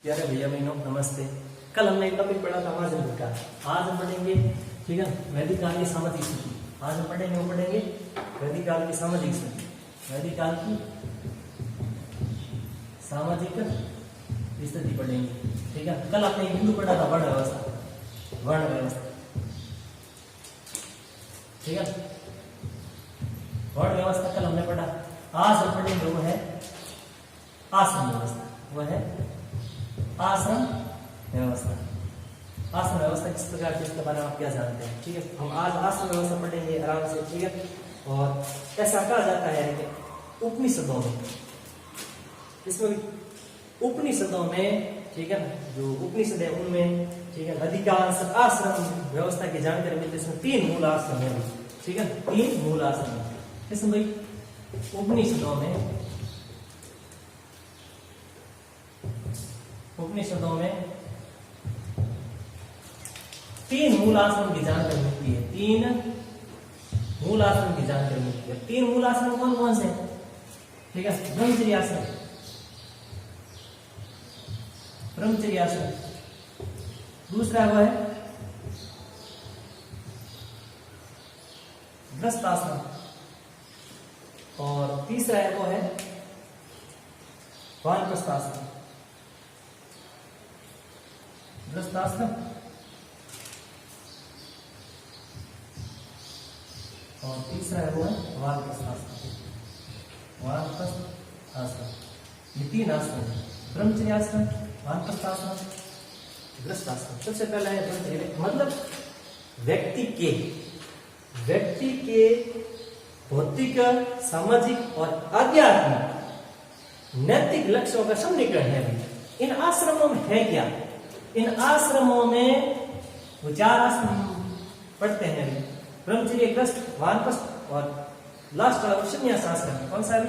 प्यारे भैया बहनों नमस्ते। कल हमने एक टॉपिक पढ़ा था महाजन का। आज हम पढ़ेंगे, ठीक है, वैदिक काल की सामाजिक स्थिति। आज हम पढ़ेंगे वैदिक काल की सामाजिक स्थिति, वैदिक काल की सामाजिक स्थिति पढ़ेंगे, ठीक है। कल आपने हिंदू पढ़ा था वर्ण व्यवस्था, ठीक है। वर्ण व्यवस्था कल हमने पढ़ा। आज हम पढ़ेंगे वो है आश्रम व्यवस्था, वह है आश्रम व्यवस्था। आश्रम व्यवस्था किस प्रकार की, इसके बारे में आप क्या जानते हैं, ठीक है। हम आज आश्रम व्यवस्था पढ़ेंगे आराम से, ठीक है। और ऐसा कहा जाता है कि उपनिषदों में, इसमें उपनिषदों में, ठीक है, जो उपनिषद है उनमें, ठीक है, अधिकांश आश्रम व्यवस्था की जानकारी मिलती है। इसमें 3 मूल आश्रम है, ठीक है, 3 मूल आश्रम है। इसमें भाई उपनिषदों में 3 मूल आश्रम की जानकारी मिलती है। 3 मूल आश्रम की जानकारी मिलती है। 3 मूल आश्रम कौन कौन से हैं, ठीक है। ब्रह्मचर्य आश्रम, दूसरा वो है गृहस्थ आश्रम, और तीसरा है वो है वानप्रस्थ आश्रम। गृहस्थ आश्रम और तीसरा है वो है वानप्रस्थ आश्रम। ये 3 आश्रम है, ब्रह्मचर्य आश्रम, वानप्रस्थ आश्रम, गृहस्थ आश्रम। सबसे पहला है ब्रह्मचर्य, मतलब व्यक्ति के भौतिक, सामाजिक और आध्यात्मिक नैतिक लक्ष्यों का सन्निकरण है। इन आश्रमों में है क्या? इन आश्रमों में वो 4 आश्रम पढ़ते हैं, ब्रह्मचर्य, गृहस्थ, वानप्रस्थ और लास्ट वाला संन्यास आश्रम। कौन सा है?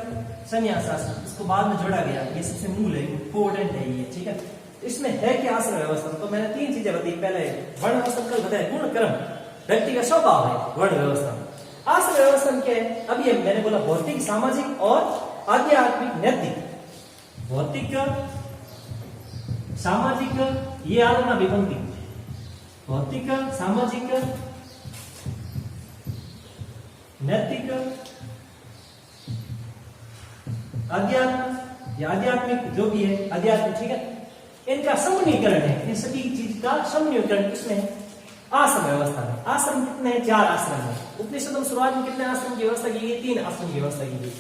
संन्यास आश्रम। इसको बाद में जोड़ा गया, ये सबसे मूल है, इंपोर्टेंट है ये, ठीक है। इसमें है क्या आश्रम व्यवस्था? तो मैंने 3 चीजें बताई। पहले वर्ण व्यवस्था, कल बताया गुण कर्म, व्यक्ति का स्वभाव है वर्ण व्यवस्था। आश्रम व्यवस्था क्या है? अब ये मैंने बोला भौतिक, सामाजिक और आध्यात्मिक नैतिक। भौतिक, सामाजिक, ये आलोचना विभक्ति, भौतिक, सामाजिक, नैतिक, अध्यात्म या आध्यात्मिक, जो भी है आध्यात्मिक, ठीक है। इनका समन्वयकरण है, इन सभी चीज का समन्वयकरण किसमें है? आश्रम व्यवस्था में। आश्रम कितने हैं? 4 आश्रम है। उपनिषद में शुरुआत में कितने आश्रम की व्यवस्था की गई? 3 आश्रम की व्यवस्था की गई।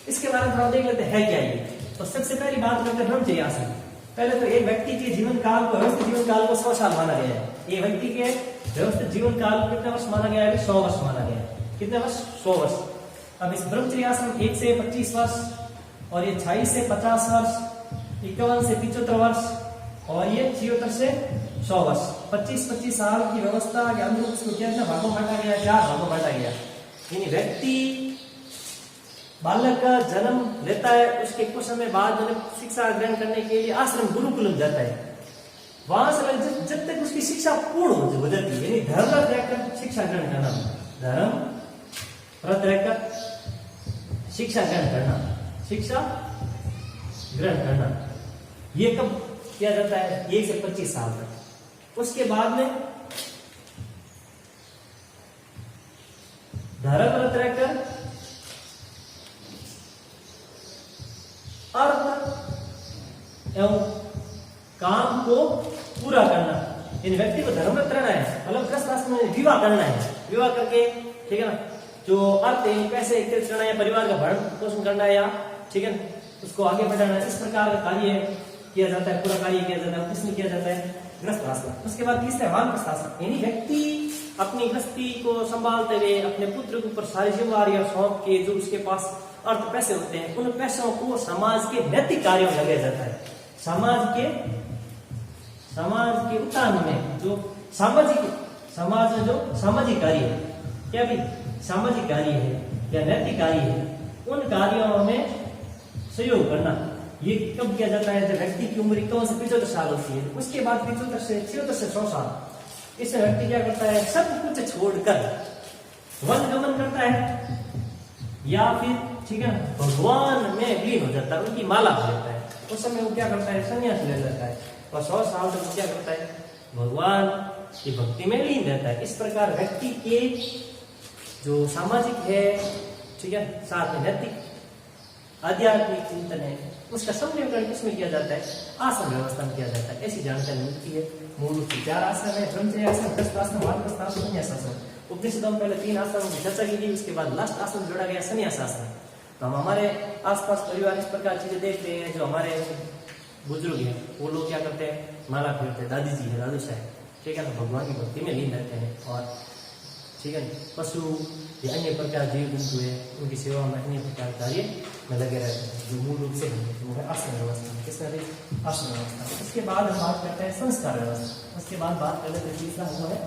इसके बारे में थोड़ा देख लेते हैं क्या ये। तो सबसे पहली बात करते हैं ब्रह्मचर्य आश्रम। पहले तो एक व्यक्ति के जीवन काल को, व्यवस्थित जीवन काल को 100 साल माना गया है। ये व्यक्ति के व्यवस्थित जीवन काल को कितने वर्ष माना गया है? 100 वर्ष माना गया है। कितने वर्ष? 100 वर्ष। अब इस ब्रह्मचर्य आश्रम 1 से 25 वर्ष, और ये 26 से 50 वर्ष, 51 से 75 वर्ष, और ये 76 से 100 वर्ष। 25-25 साल की व्यवस्था के अनुरूप इसको कितने भागों में बांटा गया? 4 भागों में बांटा गया। यानी व्यक्ति, बालक का जन्म लेता है, उसके कुछ समय बाद शिक्षा ग्रहण करने के लिए आश्रम गुरुकुलम जाता है। वहां से जब तक उसकी शिक्षा पूर्ण हो जाती है, यानी धर्मरत रहकर शिक्षा ग्रहण करना, धर्मरत रहकर शिक्षा ग्रहण करना, ये कब किया जाता है? 1 से 25 साल तक। उसके बाद में धर्मरत रहकर अर्थ एवं काम को पूरा करना। इन व्यक्ति को धर्मरत रहना है, मतलब गृहस्थ आश्रम में विवाह करना है। विवाह करके, ठीक है ना, जो अर्थ है, पैसे एकत्रित करना है, परिवार का भरण पोषण करना है, या ठीक है उसको आगे बढ़ाना है। इस प्रकार का कार्य किया जाता है, पूरा कार्य किया जाता है। किसमें किया जाता है? गृहस्थ आश्रम। उसके बाद तीसरा वानप्रस्थ आश्रम, यानी व्यक्ति अपनी गृहस्थी को संभालते हुए अपने पुत्र के ऊपर सारी जिम्मेदारियां सौंप के, जो उसके पास अर्थ पैसे होते हैं, उन पैसों को समाज के नैतिक कार्यों में लगाया जाता है। समाज के उत्थान में जो समाज में जो सामाजिक कार्य है, क्या भी सामाजिक कार्य है या नैतिक कार्य है, उन कार्यों में सहयोग करना। ये कब किया जाता है? जब व्यक्ति की उम्र 51 से 75 साल होती है। उसके बाद 75 से 100 साल इस व्यक्ति क्या करता है? सब कुछ छोड़कर वन गमन करता है, या फिर ठीक है भगवान में लीन हो जाता है, उनकी माला हो जाता है। उस समय वो क्या करता है? संन्यास ले लेता है और 100 साल तक क्या करता है, भगवान की भक्ति में लीन रहता है। इस प्रकार व्यक्ति के जो सामाजिक है, ठीक है, साथ में नैतिक आध्यात्मिक चिंतन है, उसका समन्वयकरण किसमें किया जाता है, आश्रम व्यवस्था में किया जाता है। ऐसी जानकारी मिलती है। मूल रूप से 4 आश्रम है, ब्रह्मचर्य आश्रम, गृहस्थ आश्रम, वानप्रस्थ आश्रम, संन्यास आश्रम। उपनिषदों में पहले 3 आश्रमों की चर्चा की गई, उसके बाद लास्ट आश्रम जोड़ा गया संन्यास आश्रम। तो हम हमारे आसपास परिवार इस प्रकार चीजें देखते हैं, जो हमारे बुजुर्ग हैं वो लोग क्या करते हैं, माला फेरते हैं, दादी जी है, दादू साहब, ठीक है ना, भगवान की भक्ति में लीन रहते हैं। और ठीक है, पशु या अन्य प्रकार जीव जंतु है, उनकी सेवा में अन्य प्रकार कार्य में लगे रहते हैं, जो मूल रूप से है आश्रम व्यवस्था। किसमें आश्रम व्यवस्था। इसके बाद हम बात करते हैं संस्कार व्यवस्था। उसके बाद बात कर लेते हैं तीसरा वो है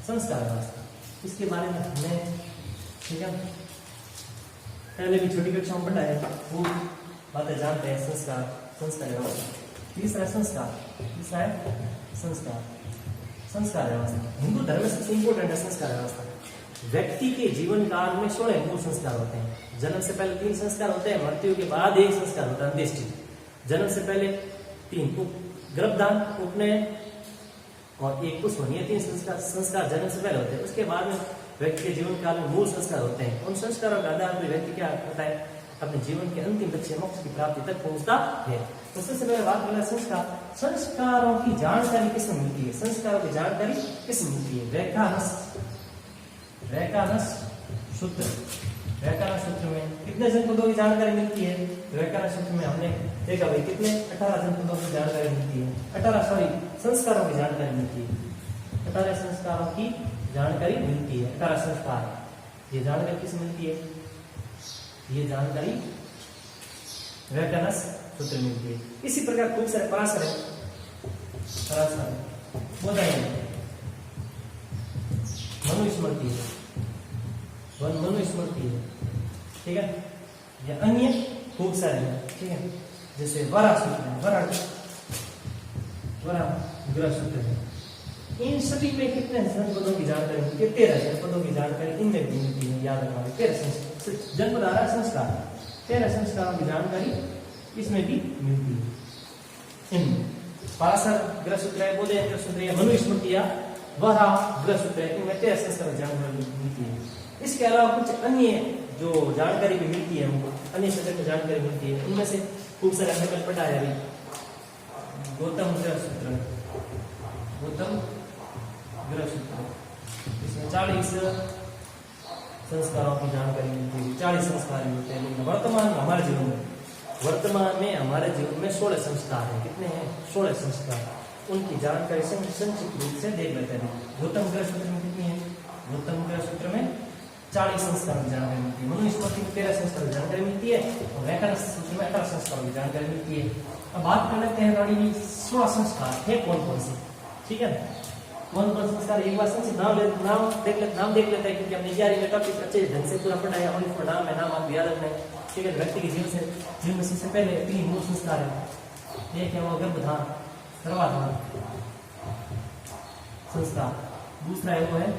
संस्कार व्यवस्था। इसके बारे में हमने, ठीक है, पहले भी छोटी कक्षा में पढ़ा है, वो बातें जानते हैं। संस्कार व्यवस्था। तीसरा संस्कार, तीसरा है संस्कार व्यवस्था। हिंदू धर्म में सबसे इंपोर्टेंट है संस्कार व्यवस्था। व्यक्ति के जीवन काल में 16 मूल संस्कार होते हैं। जन्म से पहले 3 संस्कार होते हैं, मृत्यु के बाद 1 संस्कार होता है, अंत्येष्टि। जन्म से पहले 3, गर्भदान, उपनयन और 1 पुष्पन, ये 3 संस्कार जन्म से पहले होते हैं। उसके बाद में व्यक्ति के जीवन काल में मूल संस्कार होते हैं। उन संस्कारों के आधार पर व्यक्ति क्या होता है, अपने जीवन के अंतिम लक्ष्य मोक्ष की प्राप्ति तक पहुंचता है। तो सबसे पहले बात करें संस्कारों की जानकारी किसमें मिलती है, संस्कारों की जानकारी किसमें मिलती है, वैखानस सूत्र में कितने जनपदों की जानकारी मिलती है। वैखानस सूत्र में हमने देखा भाई कितने 18 जनपदों की जानकारी मिलती है, 18 संस्कारों की जानकारी मिलती है, 18 संस्कारों की जानकारी मिलती है। 18 संस्कार, ये जानकारी किस मिलती है, ये जानकारी वैखानस सूत्र मिलती है। इसी प्रकार खूब सारे पराशर मनुस्मृति है, ठीक है, या अन्य खूब सारे हैं, ठीक है, जैसे वरा सूत्र है, वरा ग्रह सूत्र है। इन सभी में कितने जनपदों की जानकारी मिलती है, 13 जनपदों की जानकारी इनमें भी मिलती है। याद रखना 13 जनपद आ रहा है संस्कार, 13 संस्कारों की जानकारी इसमें भी मिलती है। इनमें पराशर ग्रह सूत्र है, बोधयन ग्रह सूत्र है, मनुस्मृति या वरा ग्रह सूत्र है, इनमें 13 संस्कारों की जानकारी मिलती है। इसके अलावा कुछ अन्य जो जानकारी भी मिलती है, हमको अन्य सब्जेक्ट में जानकारी मिलती है। उनमें से खूब सारे हमने कल पढ़ा है अभी, गौतम ग्रह सूत्र, इसमें 40 संस्कारों की जानकारी मिलती है, 40 संस्कार मिलते हैं। लेकिन वर्तमान में हमारे जीवन में 16 संस्कार है। कितने हैं, 16 संस्कार। उनकी जानकारी संक्षिप्त रूप से देख लेते हैं। गौतम ग्रह सूत्र में कितनी है, गौतम ग्रह सूत्र में 40 संस्कारों की जानकारी मिलती है। मनुस्मृति में 13 संस्कारों की जानकारी मिलती है और वैखानस सूत्र में 18 संस्कारों की जानकारी मिलती है। अब बात कर लेते हैं रानी 16 संस्कार है कौन कौन से, ठीक है, कौन कौन संस्कार। एक बार संक्षिप्त नाम देख लेते हैं, क्योंकि हमने 11वीं में टॉपिक अच्छे ढंग से पूरा पढ़ा है और इसमें नाम है, नाम आप याद रखना है, ठीक है। व्यक्ति के जीवन में सबसे पहले 3 मूल संस्कार है। एक है वो गर्भधान, गर्भाधान संस्कार। दूसरा है वो है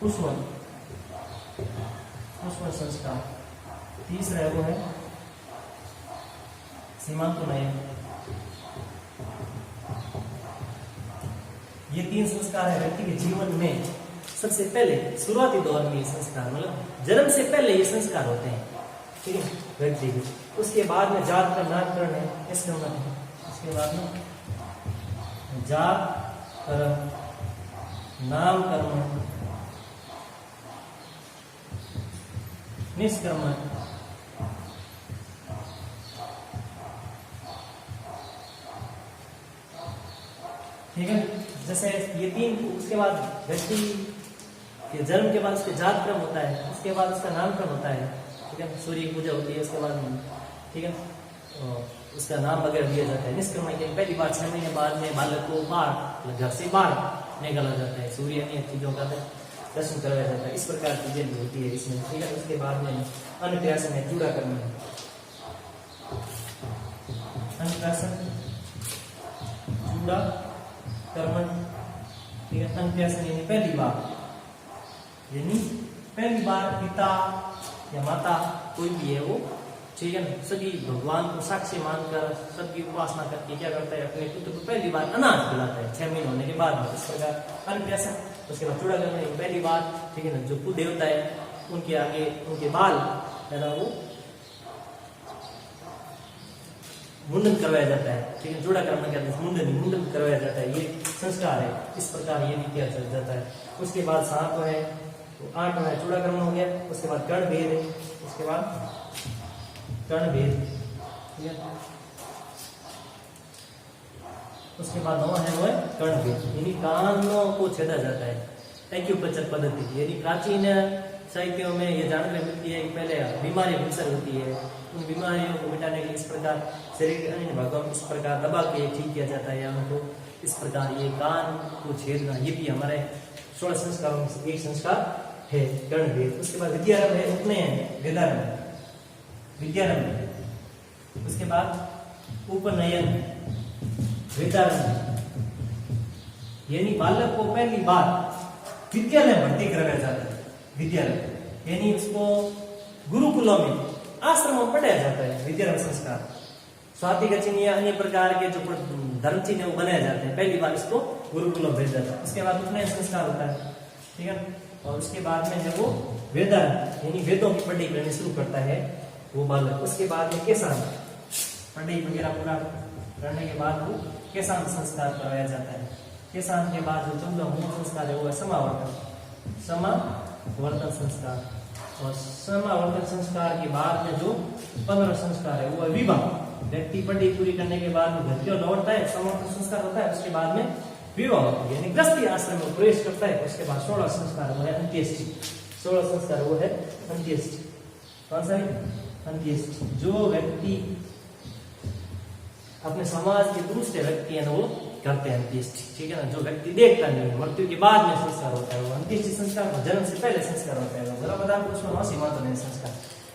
पुष्पन संस्कार। तीसरा है वो है सीमांतोनयन। ये 3 संस्कार है व्यक्ति के जीवन में सबसे पहले शुरुआती दौर में। ये संस्कार मतलब जन्म से पहले ये संस्कार होते हैं, ठीक है, व्यक्ति के। उसके बाद में जात का नामकरण है, इसके बाद में जात कर्म, नामकरण, निष्कर्मण, ठीक है। जैसे ये 3, उसके बाद व्यक्ति के जन्म के बाद उसके जात क्रम होता है, उसके बाद उसका नामकरण होता है, ठीक है, सूर्य की पूजा होती है उसके बाद, ठीक है, उसका नाम वगैरह दिया जाता है। निष्कर्मण के पहली बार 6 महीने बाद में बालक को बाहर, घर से बाहर निकाला जाता है, सूर्य अन्य चीजों का दर्शन कराया जाता है। इस प्रकार की चीजें होती है इसमें, ठीक है। उसके बाद में अन्नप्राशन है, चूड़ा करना है, अन्नप्राशन, चूड़ा कर्मण, ठीक है। अन्नप्राशन यानी पहली बार पिता या माता कोई भी है वो ठीक है ना, सभी भगवान को साक्षी मानकर सबकी उपासना करके क्या करता है, अपने पुत्र को पहली बार अनाज खिलाता है 6 महीने होने के बाद में। इस प्रकार अन्नप्राशन, उसके बाद चूड़ा करने की पहली बात, ठीक है ना, जो कुल देवता है उनके आगे उनके बाल है ना वो मुंडन करवाया जाता है, ठीक है, चूड़ा करने के बाद मुंडन करवाया जाता है, ये संस्कार है। इस प्रकार ये भी किया जाता है। उसके बाद सांप है, तो 8 है चूड़ा कर्म हो गया। उसके बाद कर्ण भेद है, उसके बाद कर्ण भेद, ठीक है। उसके बाद 9 है वो है कर्ण भेद, यानी कानों को छेदा जाता है, एक्यूपंक्चर पद्धति। यानी प्राचीन साहित्यों में ये जानकारी मिलती है कि पहले बीमारी अक्सर होती है, उन बीमारियों को मिटाने के लिए इस प्रकार शरीर के अन्य भागों में इस प्रकार दबा के ठीक किया जाता है, या उनको इस प्रकार ये कान को छेदना, ये भी हमारे 16 संस्कारों में से एक संस्कार है, कर्ण भेद। उसके बाद विद्यारंभ है, उपनयन, वेदारंभ, विद्यारंभ। उसके बाद उपनयन, वेदारंभ, यानी बालक को पहली बार विद्यालय भर्ती करवाया जाता है। विद्यालय यानी उसको गुरुकुलों में, आश्रमों में पढ़ाया जाता है। विद्यारंभ संस्कार, स्वाति का चिन्ह या अन्य प्रकार के जो धर्म चिन्ह वो बनाए जाते हैं, पहली बार इसको गुरुकुलों में भेजा जाता है। उसके बाद उपनयन संस्कार होता है, ठीक है। और उसके बाद में जब वो वेदांत यानी वेदों की पढ़ाई करनी शुरू करता है वो बालक, उसके बाद में केशांत, पढ़ाई वगैरह पूरा करने के बाद वो केशांत संस्कार करवाया जाता है। केशांत के बाद जो 14 मूल संस्कार है वो है समावर्तन संस्कार। और समावर्तन संस्कार के बाद में जो 15 संस्कार है वो है विवाह। व्यक्ति पढ़ाई पूरी करने के बाद घर की ओर लौटता है, समावर्तन संस्कार होता है। उसके बाद में विवाह होता है, यानी गृहस्थी आश्रम में प्रवेश करता है। उसके बाद 16 संस्कार वो है अंत्येष्टि। 16 संस्कार वो है अंत्येष्टि। कौन सा है? अंत्येष्टि। जो व्यक्ति अपने समाज के दूसरे व्यक्ति है ना वो करते हैं अंत्येष्टि, ठीक है ना। जो व्यक्ति देखता नहीं है, मृत्यु के बाद में संस्कार होता है वो अंत्येष्टि संस्कार, जन्म से पहले संस्कार होता है जरा बता उसमें हंसी मात्र नहीं संस्कार।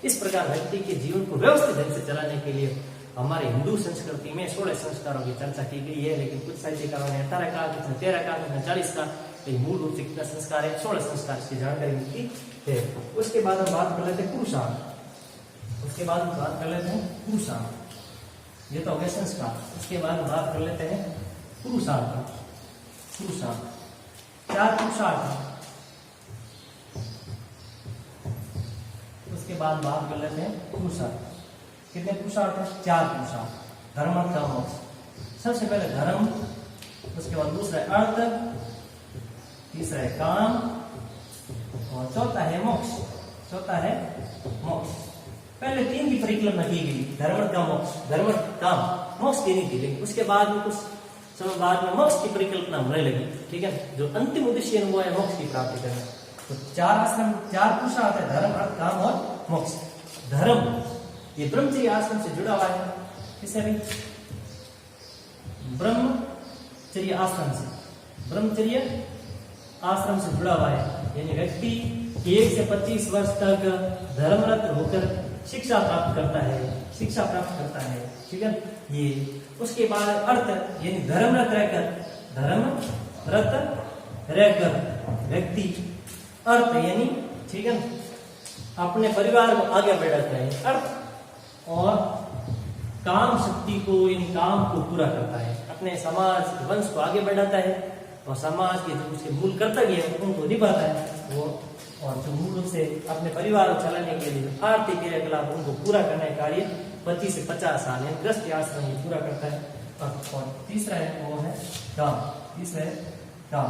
इस प्रकार व्यक्ति के जीवन को व्यवस्थित ढंग से चलाने के लिए हमारे हिंदू संस्कृति में 16 संस्कारों की चर्चा की गई है। लेकिन कुछ साहित्यकारों ने 18 का, कुछ ने 13 का, कुछ ने 40 का, लेकिन मूल रूप से कितना संस्कार है? 16 संस्कार की जानकारी मिलती है। उसके बाद हम बात कर लेते हैं पुरुषार्थ। उसके बाद हम बात कर लेते हैं पुरुषार्थ, ये तो हो गया संस्कार। उसके बाद बात कर लेते हैं पुरुषार्थ। पुरुषार्थ 4 पुरुषार्थ। उसके बाद बात कर लेते हैं पुरुषार्थ। कितने पुरुषार्थ है? 4 पुरुषार्थ। धर्म अर्थ काम मोक्ष। सबसे पहले धर्म, उसके बाद दूसरा है अर्थ, तीसरा है काम और चौथा है मोक्ष। चौथा है मोक्ष। पहले 3 की परिकल्पना की गई, धर्म अर्थ काम मोक्ष, धर्म अर्थ काम मोक्ष की नहीं थी, लेकिन उसके बाद में कुछ समय बाद में मोक्ष की परिकल्पना होने लगी, ठीक है। जो अंतिम उद्देश्य वो है मोक्ष की प्राप्ति करना। तो 4 आश्रम, 4 पुरुषार्थ है, धर्म अर्थ काम और मोक्ष। धर्म ये ब्रह्मचर्य आश्रम से जुड़ा हुआ है, किससे भी? ब्रह्मचर्य आश्रम से, ब्रह्मचर्य आश्रम से जुड़ा हुआ है। यानी व्यक्ति 1 से 25 वर्ष तक धर्मरत होकर शिक्षा प्राप्त करता है, ठीक है। ये उसके बाद अर्थ यानी धर्मरत रहकर व्यक्ति अर्थ यानी, ठीक है, अपने परिवार को आगे बढ़ाता है अर्थ, और काम शक्ति को यानी काम को पूरा करता है, अपने समाज वंश को आगे बढ़ाता है, और समाज के जो उसके मूल कर्तव्य है उनको निभाता है वो, और जो मूल रूप से अपने परिवार को चलाने के लिए आर्थिक क्रियाकलाप उनको पूरा करने का कार्य 25 से 50 साल यानी गृहस्थ आश्रम में पूरा करता है। और तीसरा है वो है काम। तीसरा है काम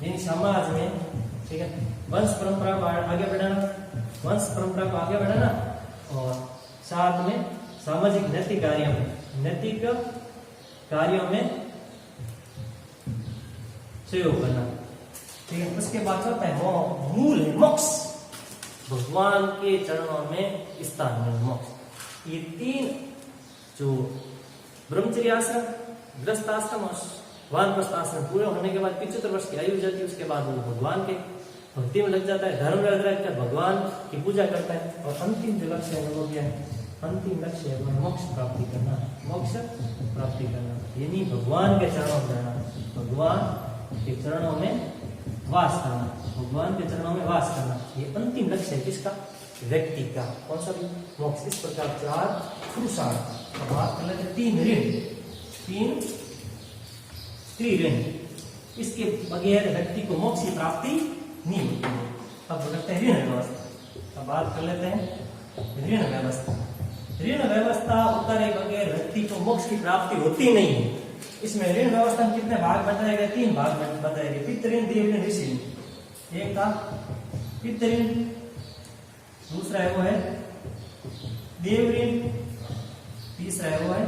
यानी समाज में, ठीक है, वंश परंपरा को आगे बढ़ाना, और साथ में सामाजिक नैतिक कार्यों में सहयोग करना, ठीक है। उसके बाद चौथा है मूल है मोक्ष, भगवान के चरणों में स्थान में मोक्ष। ये 3 जो ब्रह्मचर्य आश्रम, गृहस्थ आश्रम और वानप्रस्थ आश्रम पूरे होने के बाद 75 वर्ष की आयु हो जाती है। उसके बाद वो भगवान के भक्ति में लग जाता है, धर्म रहकर भगवान की पूजा करता है, और अंतिम जो लक्ष्य है वो क्या है? अंतिम लक्ष्य है वो मोक्ष प्राप्ति करना, मोक्ष प्राप्ति करना यानी भगवान के चरणों में रहना, भगवान के चरणों में वास करना, भगवान के चरणों में वास करना। ये अंतिम लक्ष्य है किसका? व्यक्ति का कौन सा भी मोक्ष। इस प्रकार 4 पुरुषार्थ। अब बात कर लेते हैं 3 ऋण, 3 त्रिऋण। इसके बगैर व्यक्ति को मोक्ष की प्राप्ति नहीं होती है। अब करते हैं ऋण व्यवस्था। अब बात कर लेते हैं ऋण व्यवस्था। ऋण व्यवस्था उतारे बगैर व्यक्ति को मोक्ष की प्राप्ति होती नहीं है। इसमें ऋण व्यवस्था में कितने भाग बताए गए? 3 भाग बताए गए, पितृ ऋण, देव ऋण, ऋषि ऋण। एक था पितृ ऋण, दूसरा है वो है देव ऋण, तीसरा है वो है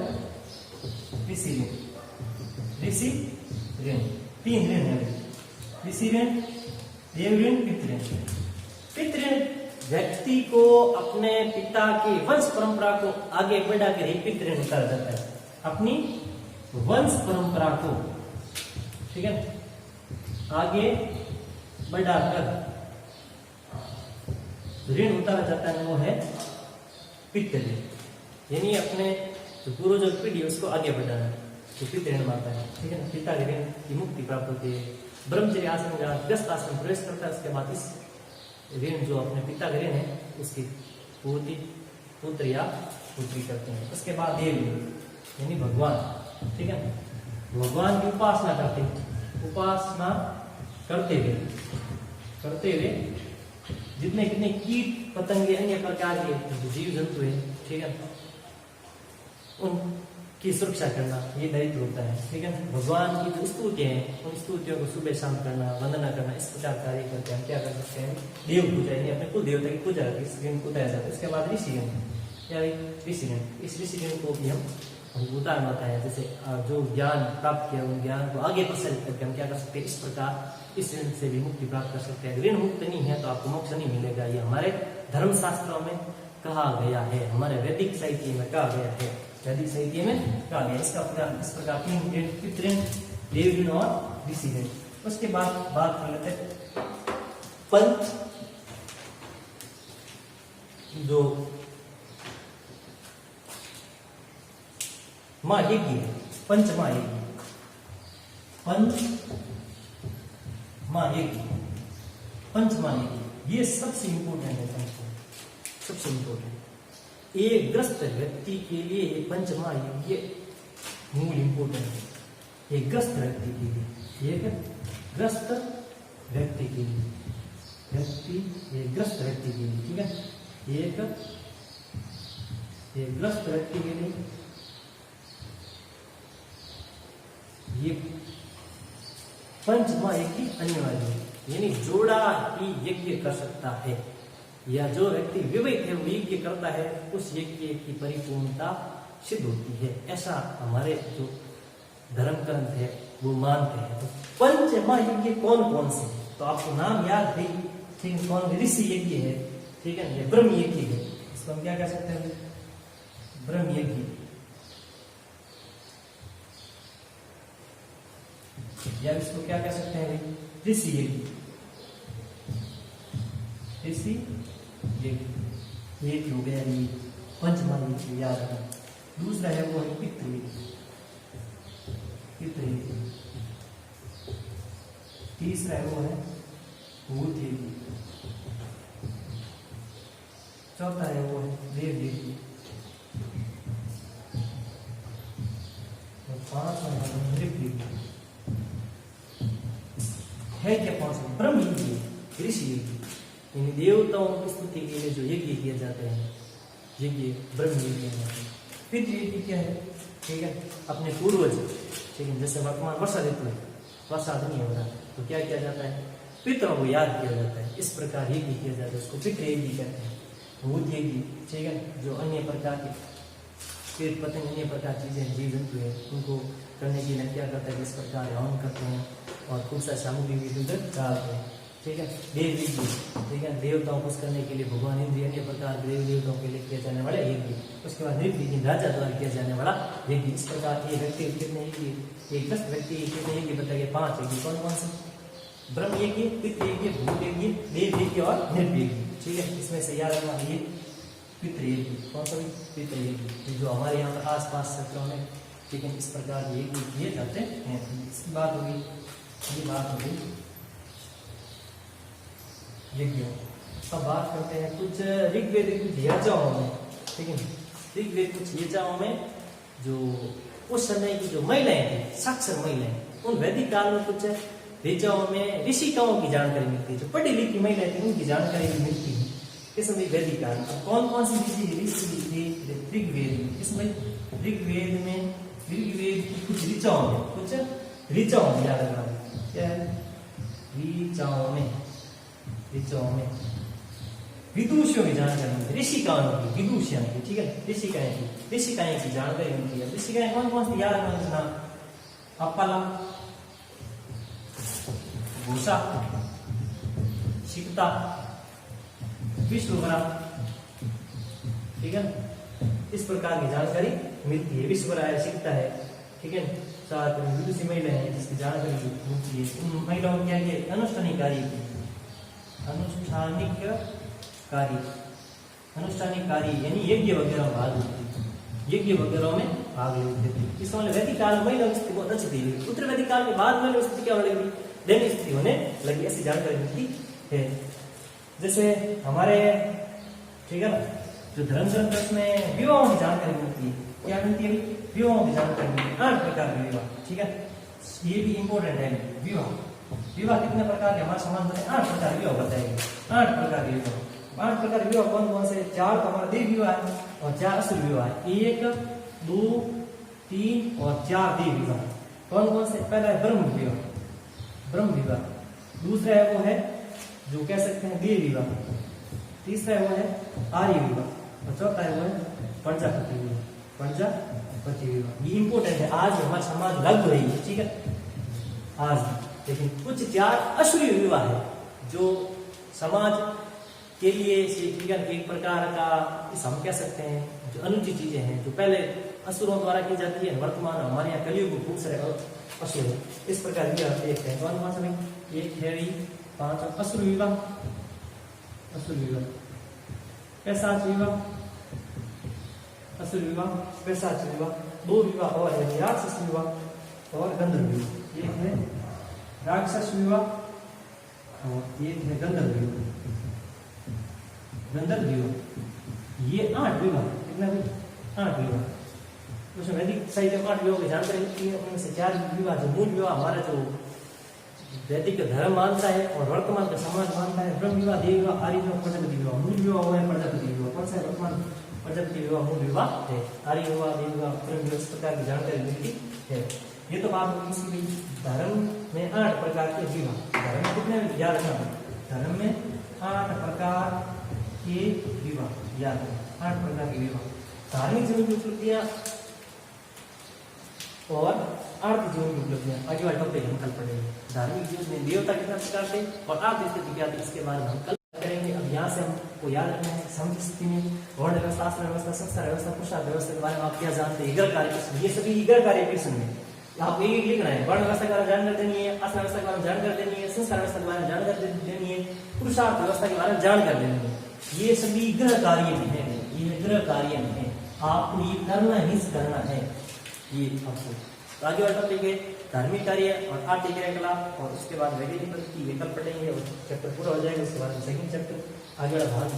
ऋषि ऋण। ऋषि ऋण 3 ऋण है, ऋषि ऋण, देव ऋण, पितृ ऋण। पितृ ऋण व्यक्ति को अपने पिता की वंश परंपरा को आगे बढ़ाकर ही पितृ ऋण कहा जाता है। अपनी वंश परंपरा को, ठीक है, आगे बढ़ाकर ऋण उतारा जाता है, वो है पितृ ऋण। यानी अपने जो पूर्वजों की पीढ़ी उसको आगे बढ़ाना, तो पितृ ऋण मानता है, ठीक है ना। पिता के ऋण की मुक्ति प्राप्त होती है। ब्रह्मचर्य आश्रम जहाँ गृहस्थ आश्रम प्रवेश करता है, उसके बाद इस ऋण जो अपने पिता का ऋण है उसकी पूर्ति पुत्र या पुत्री करते हैं। उसके बाद देव ऋण यानी भगवान, ठीक है, भगवान की उपासना करते हुए जितने कितने कीट पतंगे अन्य प्रकार के जीव जंतु है, ठीक है, उनकी सुरक्षा करना ये दायित्व होता है, ठीक है। भगवान की जो स्तुतियां हैं उन स्तुतियों को सुबह शाम करना, वंदना करना, इस प्रकार कार्य करके हम क्या कर सकते हैं? देव पूजा, यानी अपने कुल देवता की पूजा करके इस ऋण को उतारा जाता है। उसके बाद ऋषि ऋण या ऋषि ऋण, इस ऋषि ऋण को भी हम उतारना होता है। जैसे जो ज्ञान प्राप्त किया उन ज्ञान को आगे प्रसारित करके हम क्या कर सकते हैं? इस प्रकार इस ऋण से भी मुक्ति प्राप्त कर सकते हैं। ऋण मुक्त नहीं है तो आपको मोक्ष नहीं मिलेगा। ये हमारे धर्मशास्त्रों में कहा गया है, हमारे वैदिक साहित्य में कहा गया है, वैदिक साहित्य में कहा गया। इसका इस प्रकार 3 ऋण, पितृ ऋण, देव ऋण और ऋषि ऋण। उसके बाद बात कर लेते हैं पंच जो महायज्ञ, पंचमहायज्ञ, पंचमहायज्ञ ये सबसे इंपोर्टेंट है। सबसे इंपोर्टेंट एक ग्रस्त व्यक्ति के लिए पंचमहायज्ञ मूल इंपोर्टेंट है। एक ग्रस्त व्यक्ति के लिए, एक ग्रस्त व्यक्ति के लिए, एक ग्रस्त व्यक्ति के लिए, ठीक है, एक ग्रस्त व्यक्ति के लिए ये पंचमहायज्ञ अनिवार्य है। यानी जोड़ा ही यज्ञ कर सकता है, या जो व्यक्ति विवेक है वो यज्ञ करता है, उस यज्ञ की परिपूर्णता सिद्ध होती है। ऐसा हमारे जो धर्म ग्रंथ है वो मानते हैं। तो पंचमहायज्ञ कौन कौन से, तो आपको नाम याद है, ठीक है, कौन? ऋषि यज्ञ है, ठीक है, ये ब्रह्म यज्ञ है। इसको हम क्या कह सकते हैं? ब्रह्म यज्ञ, या इसको क्या कह सकते हैं? ऋषि यज्ञ, ऋषि यज्ञ। एक हो गया ये पंचमहायज्ञ, याद रखना। दूसरा है वो है पितृ यज्ञ, तीसरा है वो है भूत यज्ञ, चौथा है वो है देव यज्ञ, और पांचवा है नृप यज्ञ। है क्या? पांच ब्रह्म यज्ञ, ऋषि यज्ञ, यानी देवताओं की स्तुति के लिए जो यज्ञ किए जाते हैं, यज्ञ ब्रह्म यज्ञ है। पितृ यज्ञ क्या है? ठीक है, अपने पूर्वज, ठीक है, जैसे वर्तमान वर्षा ऋतु है, वर्षा नहीं हो रहा तो क्या किया जाता है? पितरों को याद किया जाता है। इस प्रकार यज्ञ किया जाता है, उसको पितृ यज्ञ कहते हैं। भूत यज्ञ, ठीक है, जो अन्य प्रकार के कीट पतंग, अन्य प्रकार चीजें, जीव जंतु है, उनको करने के लिए क्या करता है? इस प्रकार हवन करते हैं और खूब सा सामग्री भी उधर डालते हैं, ठीक है। देव यज्ञ, ठीक है, देवताओं को करने के लिए भगवान इंद्र अन्य प्रकार देव देवताओं के लिए किया जाने वाला यज्ञ। उसके बाद नृप यज्ञ, राजा द्वारा किया जाने वाला यज्ञ। इस प्रकार ये व्यक्ति कितने यज्ञ, एक 10 व्यक्ति कितने यज्ञ बताइए? 5 यज्ञ। कौन कौन से? ब्रह्म यज्ञ, पितृ यज्ञ, भूत यज्ञ, देव यज्ञ और नृप यज्ञ, ठीक है। इसमें से याद रखना ये पितृ यज्ञ, कौन सा? पितृ यज्ञ, जो हमारे यहाँ पर आस-पास क्षेत्रों में, ठीक है, इस प्रकार यज्ञ किए जाते हैं। इसकी बात होगी, ये बात होगी यज्ञों। अब बात करते हैं कुछ ऋग्वेद कुछ यचाओं में, ठीक है। ऋग्वेद कुछ यचाओं में जो उस समय की जो महिलाएं थी, साक्षर महिलाएं, उन वैदिक काल में कुछ ऋचाओं में ऋषिकाओं की जानकारी मिलती है, जो पढ़ी लिखी महिलाएं थी उनकी जानकारी भी मिलती है इस समय वैदिक काल में। कौन कौन सी ऋषि थी ऋग्वेद में? इसमें ऋग्वेद में ऋग्वेद की कुछ ऋचाओं में, कुछ ऋचाओं में याद रखना क्या है, ऋचाओं में विदुषियों की जानकारी मिलती है, ऋषिकाओं की, विदुषियां की, ठीक है, ऋषिकाएं की जानकारी मिलती है। ऋषिकाएं कौन कौन सी याद रखना? अपला, भूषा, शिक्ता, विश्ववरा, ठीक है, इस प्रकार की जानकारी मिलती है। विश्ववरा है, शिक्ता है, ठीक है, साथ में विदुषी महिला है जिसकी जानकारी मिलती है। उन महिलाओं की क्या है, अनुष्ठानिक कार्य यानी यज्ञ वगैरह में भाग लेती थी, यज्ञ वगैरह में भाग लेते थे। इस वाले वैदिक काल में महिला स्थिति बहुत अच्छी थी। उत्तर वैदिक काल के बाद में स्थिति क्या होने लगी, दैनिक स्थिति होने लगी, ऐसी जानकारी मिलती है। जैसे हमारे, ठीक है ना, जो धर्म ग्रंथ में विवाहों की जानकारी मिलती है, क्या मिलती है? विवाहों की जानकारी मिलती है, 8 प्रकार के विवाह, ठीक है, ये भी इंपॉर्टेंट है। विवाह कितने प्रकार के हमारे समाज में? 8 प्रकार के विवाह बताएंगे, 8 प्रकार के विवाह। 8 प्रकार के विवाह कौन कौन से? 4 तो हमारा देव विवाह है और 4 असुर विवाह है। 1, 2, 3 और 4 देव विवाह। कौन कौन से? पहला है ब्रह्म विवाह, दूसरा है वो है जो कह सकते हैं देव विवाह, तीसरा है वो है आर्य विवाह और चौथा है वो है प्रजापति विवाह। ये इंपॉर्टेंट है, आज हमारा समाज लागू रही है, ठीक है, आज। लेकिन कुछ 4 असुरी विवाह है जो समाज के लिए एक प्रकार का, इस हम कह सकते हैं, जो अनुचित चीजें हैं, जो पहले असुरों द्वारा की जाती है, वर्तमान हमारे यहाँ कलयुग में खूब सारे असुर है। इस प्रकार विवाह देखते हैं। कौन कौन सा? एक है 5 असुर विवाह, पैशाच विवाह, असुर विवाह, पैशाच विवाह। 2 विवाह और है, राक्षस विवाह और गंधर्व विवाह। एक है राक्षस विवाह और एक है गंधर्व विवाह। ये 8 विवाह, कितना भी 8 विवाह। उसमें वैदिक साहित्य में 8 विवाह की जानकारी मिलती है। उनमें से 4 विवाह जो मूल विवाह हमारा जो वैदिक धर्म मानता है और वर्तमान का समाज मानता है, ब्रह्म विवाह, देव विवाह, आर्य विवाह, प्रजापति विवाह। मूल विवाह हुआ है प्रजापति विवाह। कौन सा है? वर्तमान प्रजापति विवाह मूल विवाह है। आर्य विवाह, देव विवाह, ब्रह्म विवाह, इस प्रकार की जानकारी मिलती है। ये तो बात होगी किसी भी धर्म में 8 प्रकार के विवाह। धर्म में कितने याद रखना? धर्म में 8 प्रकार के विवाह याद रखना, 8 प्रकार के विवाह। धार्मिक जीवन की उपलब्धियां और आर्थिक जीवन की उपलब्धियां आगे वाले टॉपिक हम कल पढ़ेंगे। धार्मिक जीवन में देवता कितना प्रकार थे और आर्थिक स्थिति क्या थी, इसके बारे में हम कल करेंगे। अब यहाँ से हमको याद रखना है सम स्थिति में वर्ण व्यवस्था, आश्रम व्यवस्था, संस्कार व्यवस्था, पुरुषार्थ व्यवस्था के बारे में आप क्या जानते हैं? 11 कार्य, ये सभी 11 कार्य प्रश्न में आप एक लिखना है। वर्ण व्यवस्था के बारे में जानकारी देनी है, आश्रम व्यवस्था के बारे में जानकारी देनी है, संस्कार व्यवस्था के बारे में जानकारी देनी है, पुरुषार्थ व्यवस्था के बारे में जानकारी देनी है। ये सभी गृह कार्य में है, ये गृह कार्य में है, आपको ये करना ही करना है। ये आपको तो आगे वाला टॉपिक है धार्मिक कार्य और आर्थिक क्रियाकलाप, और उसके बाद वैज्ञानिक पद्धति विकल्प पढ़ेंगे और चैप्टर पूरा हो जाएगा। उसके बाद सेकंड चैप्टर आगे वाला भाग